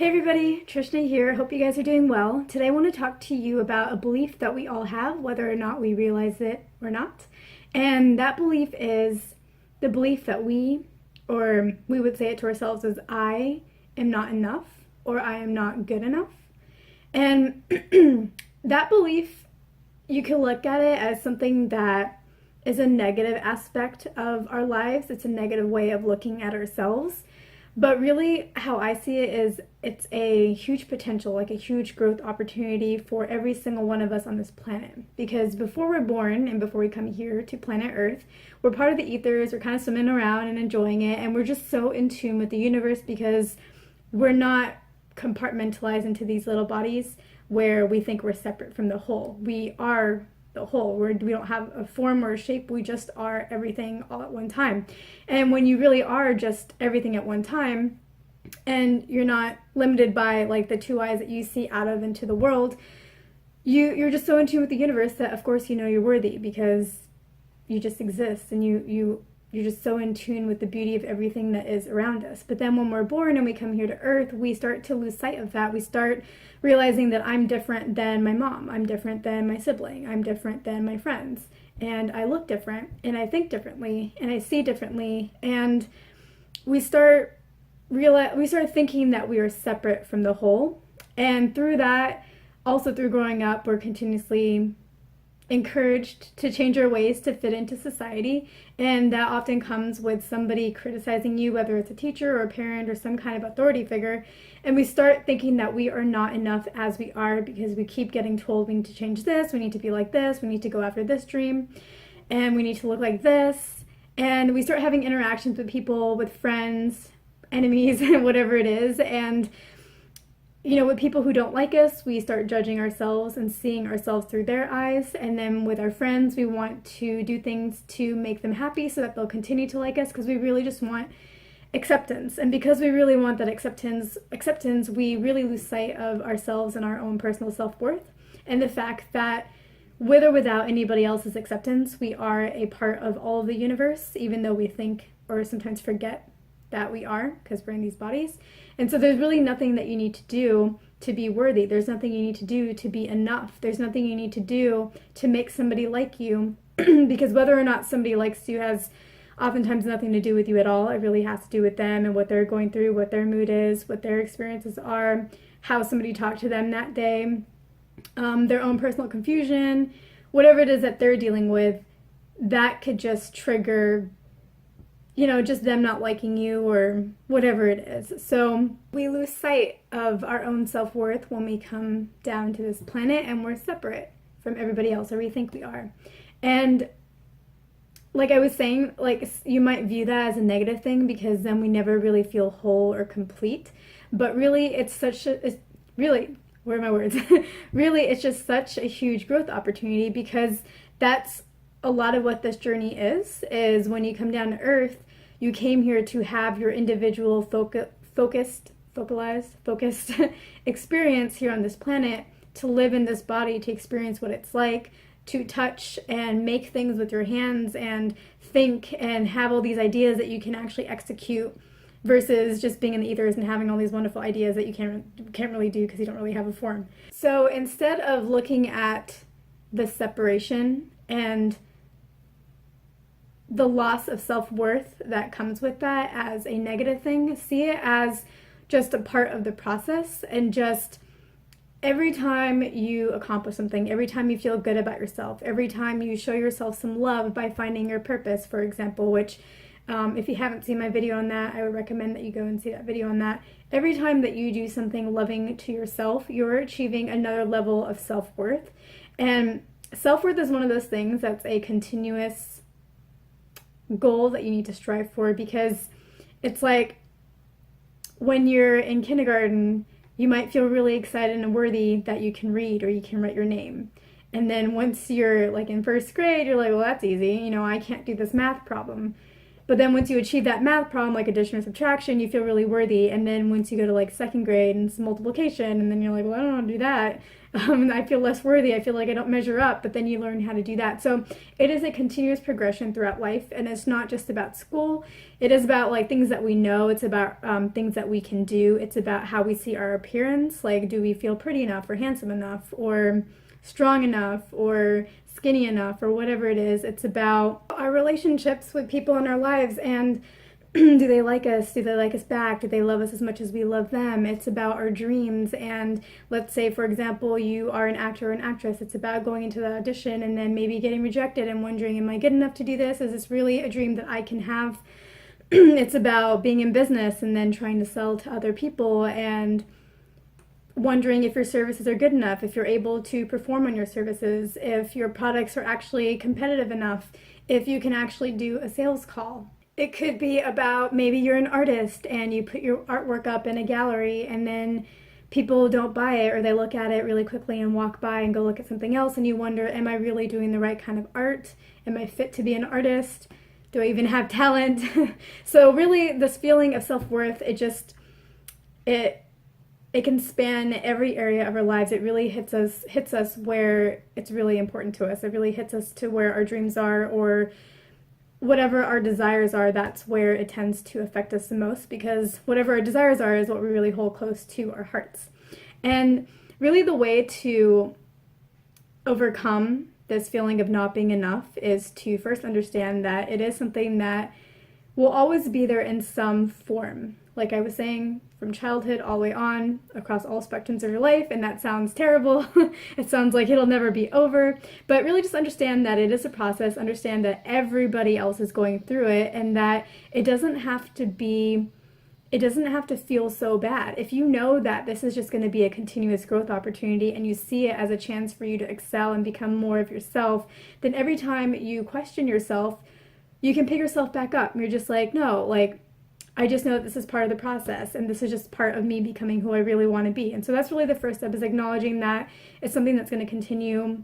Hey everybody, Trishna here. Hope you guys are doing well. Today I want to talk to you about a belief that we all have, whether or not we realize it or not. And that belief is the belief that or we would say it to ourselves as I am not enough or I am not good enough. And that belief, you can look at it as something that is a negative aspect of our lives. It's a negative way of looking at ourselves. But really, how I see it is it's a huge potential, like a huge growth opportunity for every single one of us on this planet. Because before we're born and before we come here to planet Earth, we're part of the ethers, we're kind of swimming around and enjoying it, and we're just so in tune with the universe because we're not compartmentalized into these little bodies where we think we're separate from the whole. We are the whole. We don't have a form or a shape. We just are everything all at one time. And when you really are just everything at one time, and you're not limited by like the two eyes that you see out of into the world, you're just so in tune with the universe that of course you know you're worthy because you just exist, and you're just so in tune with the beauty of everything that is around us. But then when we're born and we come here to Earth, we start to lose sight of that. We start realizing that I'm different than my mom, I'm different than my sibling, I'm different than my friends, and I look different, and I think differently, and I see differently, and we start thinking that we are separate from the whole. And through that, also through growing up, we're continuously encouraged to change our ways to fit into society, and that often comes with somebody criticizing you, whether it's a teacher or a parent or some kind of authority figure, and we start thinking that we are not enough as we are because we keep getting told we need to change this, we need to be like this, we need to go after this dream, and we need to look like this, and we start having interactions with people, with friends, enemies, whatever it is, and with people who don't like us, we start judging ourselves and seeing ourselves through their eyes. And then with our friends, we want to do things to make them happy so that they'll continue to like us because we really just want acceptance. And because we really want that acceptance, we really lose sight of ourselves and our own personal self-worth. And the fact that with or without anybody else's acceptance, we are a part of all of the universe, even though we think or sometimes forget that we are because we're in these bodies. And so there's really nothing that you need to do to be worthy. There's nothing you need to do to be enough. There's nothing you need to do to make somebody like you because whether or not somebody likes you has oftentimes nothing to do with you at all. It really has to do with them and what they're going through, what their mood is, what their experiences are, how somebody talked to them that day, their own personal confusion, whatever it is that they're dealing with. That could just trigger just them not liking you or whatever it is. So we lose sight of our own self-worth when we come down to this planet and we're separate from everybody else, or we think we are. And like I was saying, like you might view that as a negative thing because then we never really feel whole or complete. But really, where are my words? Really, it's just such a huge growth opportunity because that's a lot of what this journey is when you come down to Earth, you came here to have your individual focused experience here on this planet, to live in this body, to experience what it's like to touch and make things with your hands and think and have all these ideas that you can actually execute versus just being in the ethers and having all these wonderful ideas that you can't really do because you don't really have a form. So instead of looking at the separation and the loss of self-worth that comes with that as a negative thing, see it as just a part of the process. And just every time you accomplish something, every time you feel good about yourself, every time you show yourself some love by finding your purpose, for example, which if you haven't seen my video on that, I would recommend that you go and see that video on that. Every time that you do something loving to yourself, you're achieving another level of self-worth. And self-worth is one of those things that's a continuous goal that you need to strive for, because it's like when you're in kindergarten, you might feel really excited and worthy that you can read or you can write your name. And then once you're like in first grade, you're like, well, that's easy. I can't do this math problem. But then once you achieve that math problem, like addition or subtraction, you feel really worthy. And then once you go to like second grade and it's multiplication, and then you're like, well, I don't want to do that. I feel less worthy. I feel like I don't measure up. But then you learn how to do that. So it is a continuous progression throughout life. And it's not just about school. It is about like things that we know. It's about things that we can do. It's about how we see our appearance. Like, do we feel pretty enough or handsome enough or strong enough or skinny enough or whatever it is. It's about our relationships with people in our lives, and do they like us? Do they like us back? Do they love us as much as we love them? It's about our dreams. And let's say, for example, you are an actor or an actress. It's about going into the audition and then maybe getting rejected and wondering, am I good enough to do this? Is this really a dream that I can have? It's about being in business and then trying to sell to other people and wondering if your services are good enough, if you're able to perform on your services, if your products are actually competitive enough, if you can actually do a sales call. It could be about maybe you're an artist and you put your artwork up in a gallery and then people don't buy it, or they look at it really quickly and walk by and go look at something else, and you wonder, am I really doing the right kind of art? Am I fit to be an artist? Do I even have talent? So really this feeling of self-worth, it can span every area of our lives. It really hits us where it's really important to us. It really hits us to where our dreams are, or whatever our desires are. That's where it tends to affect us the most, because whatever our desires are is what we really hold close to our hearts. And really the way to overcome this feeling of not being enough is to first understand that it is something that will always be there in some form. Like I was saying, from childhood all the way on, across all spectrums of your life, and that sounds terrible. It sounds like it'll never be over, but really just understand that it is a process, understand that everybody else is going through it, and that it doesn't have to feel so bad. If you know that this is just going to be a continuous growth opportunity and you see it as a chance for you to excel and become more of yourself, then every time you question yourself, you can pick yourself back up. You're just like, no, like, I just know that this is part of the process and this is just part of me becoming who I really want to be. And so that's really the first step, is acknowledging that it's something that's going to continue,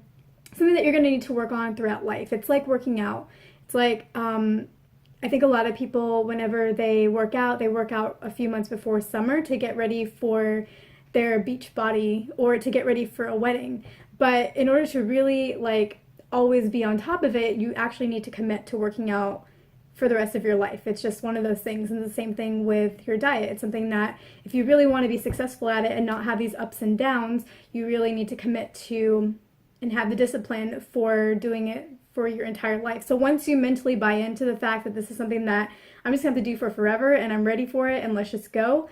something that you're going to need to work on throughout life. It's like working out. It's like, I think a lot of people, whenever they work out a few months before summer to get ready for their beach body or to get ready for a wedding. But in order to really like always be on top of it, you actually need to commit to working out for the rest of your life. It's just one of those things. And the same thing with your diet. It's something that if you really want to be successful at it and not have these ups and downs, you really need to commit to and have the discipline for doing it for your entire life. So once you mentally buy into the fact that this is something that I'm just going to have to do for forever and I'm ready for it and let's just go,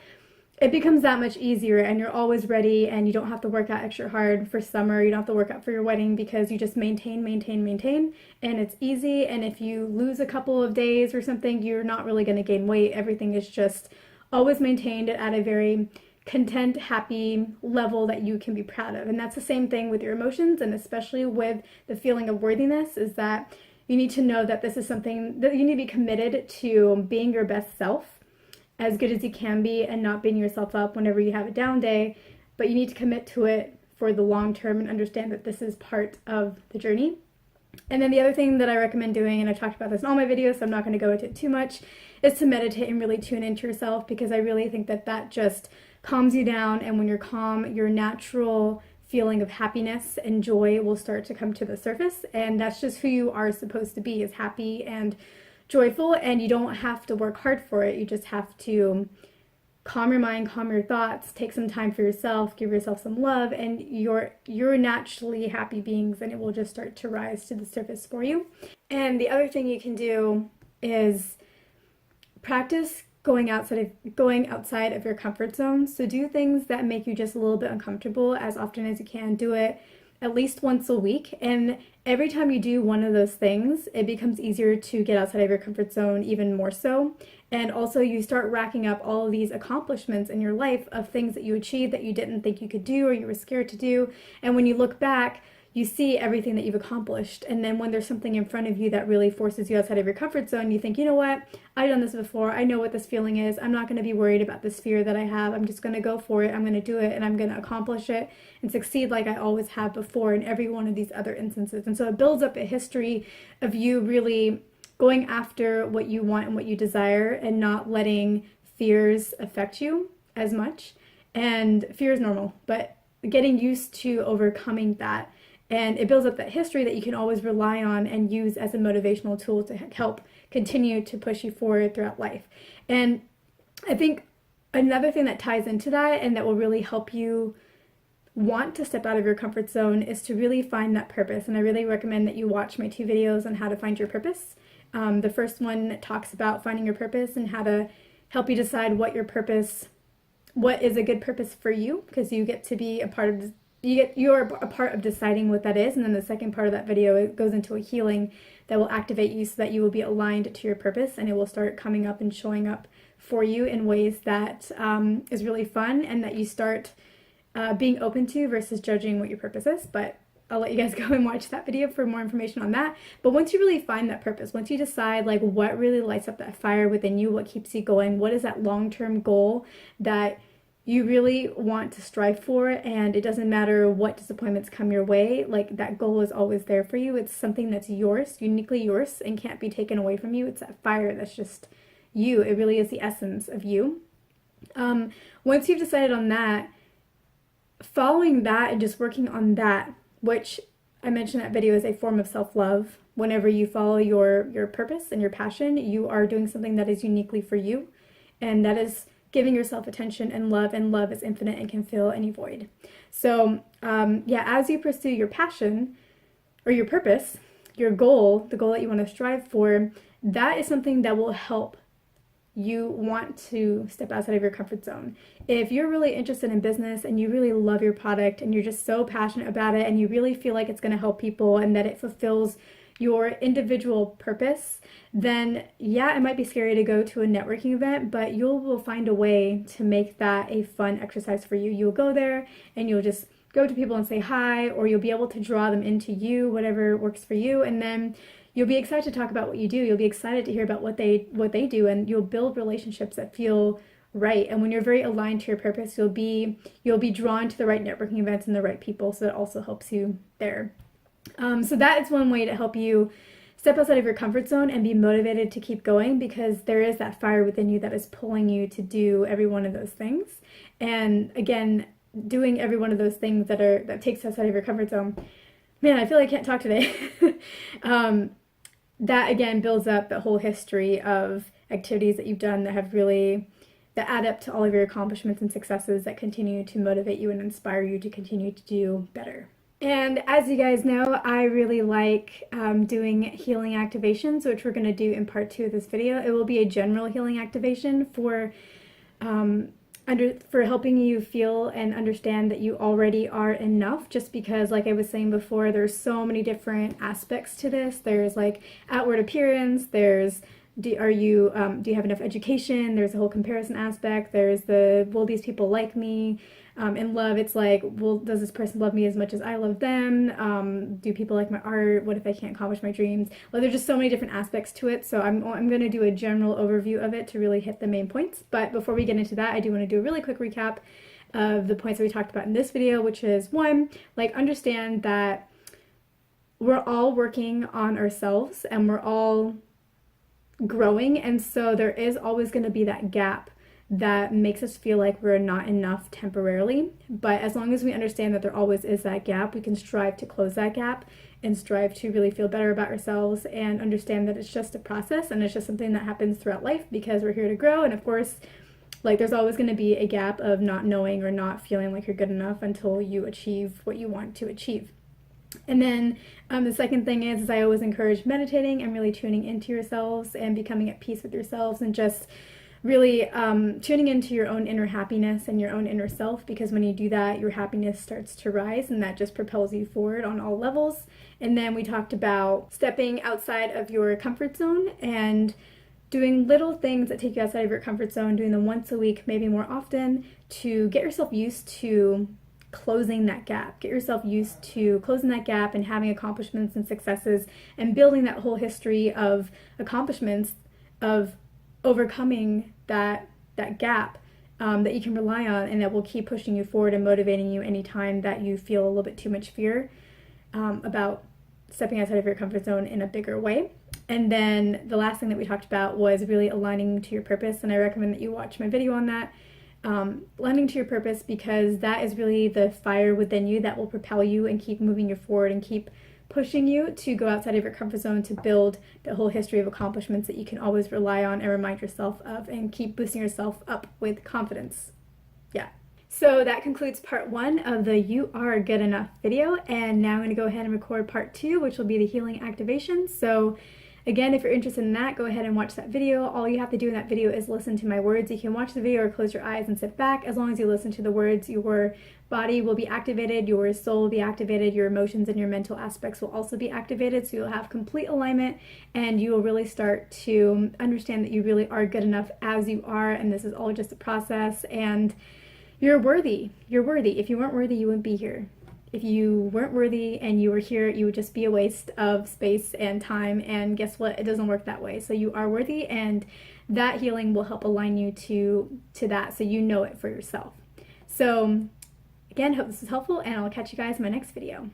it becomes that much easier and you're always ready, and you don't have to work out extra hard for summer. You don't have to work out for your wedding, because you just maintain, and it's easy. And if you lose a couple of days or something, you're not really going to gain weight. Everything is just always maintained at a very content, happy level that you can be proud of. And that's the same thing with your emotions, and especially with the feeling of worthiness, is that you need to know that this is something that you need to be committed to being your best self, as good as you can be, and not beating yourself up whenever you have a down day. But you need to commit to it for the long term and understand that this is part of the journey. And then the other thing that I recommend doing, and I've talked about this in all my videos, so I'm not going to go into it too much, is to meditate and really tune into yourself, because I really think that that just calms you down. And when you're calm, your natural feeling of happiness and joy will start to come to the surface. And that's just who you are supposed to be, is happy and joyful. And you don't have to work hard for it. You just have to calm your mind, calm your thoughts, take some time for yourself, give yourself some love, and you're naturally happy beings, and it will just start to rise to the surface for you. And the other thing you can do is practice going outside of your comfort zone. So do things that make you just a little bit uncomfortable as often as you can. Do it at least once a week, and every time you do one of those things, it becomes easier to get outside of your comfort zone even more so. And also you start racking up all of these accomplishments in your life of things that you achieved that you didn't think you could do or you were scared to do. And when you look back, you see everything that you've accomplished. And then when there's something in front of you that really forces you outside of your comfort zone, you think, you know what, I've done this before. I know what this feeling is. I'm not going to be worried about this fear that I have. I'm just going to go for it. I'm going to do it, and I'm going to accomplish it and succeed like I always have before in every one of these other instances. And so it builds up a history of you really going after what you want and what you desire and not letting fears affect you as much. And fear is normal, but getting used to overcoming that. And it builds up that history that you can always rely on and use as a motivational tool to help continue to push you forward throughout life. And I think another thing that ties into that and that will really help you want to step out of your comfort zone is to really find that purpose. And I really recommend that you watch my 2 videos on how to find your purpose. The first one talks about finding your purpose and how to help you decide what is a good purpose for you, because you get to be a part of you're a part of deciding what that is. And then the second part of that video, it goes into a healing that will activate you so that you will be aligned to your purpose, and it will start coming up and showing up for you in ways that is really fun, and that you start being open to versus judging what your purpose is. But I'll let you guys go and watch that video for more information on that. But once you really find that purpose, once you decide like what really lights up that fire within you, what keeps you going, what is that long-term goal that you really want to strive for, and it doesn't matter what disappointments come your way, like that goal is always there for you. It's something that's yours, uniquely yours, and can't be taken away from you. It's that fire that's just you. It really is the essence of you. Once you've decided on that, following that and just working on that, which I mentioned that video is a form of self-love. Whenever you follow your purpose and your passion, you are doing something that is uniquely for you, and that is giving yourself attention and love is infinite and can fill any void. So as you pursue your passion or your purpose, your goal, the goal that you want to strive for, that is something that will help you want to step outside of your comfort zone. If you're really interested in business and you really love your product and you're just so passionate about it and you really feel like it's going to help people and that it fulfills your individual purpose, then it might be scary to go to a networking event, but you will find a way to make that a fun exercise for you. You'll go there and you'll just go to people and say hi, or you'll be able to draw them into you, whatever works for you, and then you'll be excited to talk about what you do. You'll be excited to hear about what they do, and you'll build relationships that feel right. And when you're very aligned to your purpose, you'll be drawn to the right networking events and the right people, so it also helps you there. So that is one way to help you step outside of your comfort zone and be motivated to keep going, because there is that fire within you that is pulling you to do every one of those things. And again, doing every one of those things that takes us out of your comfort zone. Man, I feel like I can't talk today. That again builds up the whole history of activities that you've done that add up to all of your accomplishments and successes that continue to motivate you and inspire you to continue to do better. And as you guys know, I really like doing healing activations, which we're going to do in part 2 of this video. It will be a general healing activation for helping you feel and understand that you already are enough, just because, like I was saying before, there's so many different aspects to this. There's like outward appearance, there's do you have enough education, there's a whole comparison aspect, there's will these people like me? In love, it's like, well, does this person love me as much as I love them? Do people like my art? What if I can't accomplish my dreams? Well, there's just so many different aspects to it, so I'm going to do a general overview of it to really hit the main points. But before we get into that, I do want to do a really quick recap of the points that we talked about in this video, which is 1, like, understand that we're all working on ourselves and we're all growing, and so there is always going to be that gap that makes us feel like we're not enough temporarily. But as long as we understand that there always is that gap, we can strive to close that gap and strive to really feel better about ourselves and understand that it's just a process and it's just something that happens throughout life, because we're here to grow. And of course, like, there's always going to be a gap of not knowing or not feeling like you're good enough until you achieve what you want to achieve. And then the second thing is I always encourage meditating and really tuning into yourselves and becoming at peace with yourselves, and just really tuning into your own inner happiness and your own inner self, because when you do that, your happiness starts to rise, and that just propels you forward on all levels. And then we talked about stepping outside of your comfort zone and doing little things that take you outside of your comfort zone, doing them once a week, maybe more often, to get yourself used to closing that gap. Get yourself used to closing that gap and having accomplishments and successes and building that whole history of accomplishments, of overcoming that gap that you can rely on, and that will keep pushing you forward and motivating you anytime that you feel a little bit too much fear about stepping outside of your comfort zone in a bigger way. And then the last thing that we talked about was really aligning to your purpose, and I recommend that you watch my video on that. Aligning to your purpose, because that is really the fire within you that will propel you and keep moving you forward and keep pushing you to go outside of your comfort zone, to build the whole history of accomplishments that you can always rely on and remind yourself of, and keep boosting yourself up with confidence. Yeah. So that concludes part 1 of the You Are Good Enough video, and now I'm going to go ahead and record part 2, which will be the healing activation. So again, if you're interested in that, go ahead and watch that video. All you have to do in that video is listen to my words. You can watch the video or close your eyes and sit back. As long as you listen to the words, your body will be activated, your soul will be activated, your emotions and your mental aspects will also be activated, so you'll have complete alignment, and you will really start to understand that you really are good enough as you are, and this is all just a process, and you're worthy. You're worthy. If you weren't worthy, you wouldn't be here. If you weren't worthy and you were here, you would just be a waste of space and time, and guess what? It doesn't work that way. So you are worthy, and that healing will help align you to that, so you know it for yourself. So again, hope this was helpful, and I'll catch you guys in my next video.